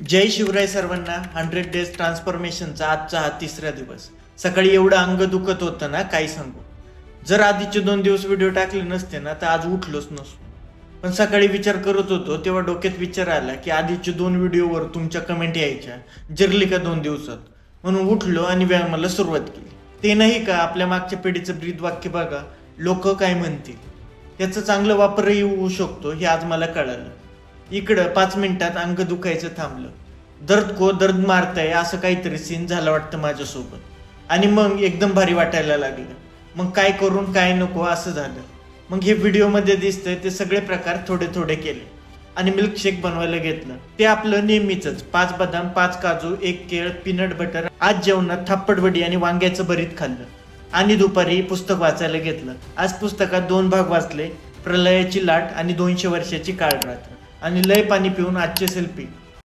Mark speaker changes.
Speaker 1: जय शिवराय सर्वांना. 100 डेज ट्रान्सफॉर्मेशनचा आजचा हा तिसरा दिवस. सकाळी एवढं अंग दुखत होतं ना, काय सांगू. जर आधीचे 2 दिवस व्हिडिओ टाकले नसते ना तर आज उठलोच नसतो. पण सकाळी विचार करत होतो तेव्हा डोक्यात विचार आला की आधीचे 2 व्हिडिओवर तुमच्या कमेंट यायच्या, जिरली का 2 दिवसात. म्हणून उठलो आणि व्यायामाला सुरुवात केली. ते नाही का आपल्या मागच्या पिढीचं ब्रीद वाक्य बघा, लोक काय म्हणतील. त्याचा चांगला वापरही होऊ शकतो हे आज मला कळालं. इकडं 5 मिनिटात अंग दुखायचं थांबलं. दर्द को दर्द मारताय असं काहीतरी सीन झालं वाटतं माझ्यासोबत. आणि मग एकदम भारी वाटायला लागलं. मग काय करून काय नको असं झालं. मग हे व्हिडिओमध्ये दिसतंय ते सगळे प्रकार थोडे थोडे केले आणि मिल्कशेक बनवायला घेतलं. ते आपलं नेहमीच 5 बदाम, 5 काजू, 1 केळ, पीनट बटर. आज जेवणात थापडवडी आणि वांग्याचं भरीत खाल्लं आणि दुपारी पुस्तक वाचायला घेतलं. आज पुस्तकात 2 भाग वाचले, प्रलयाची लाट आणि 200 वर्षाची काळ रात्र. आणि लय पाणी पिऊन आजचे सेल्फी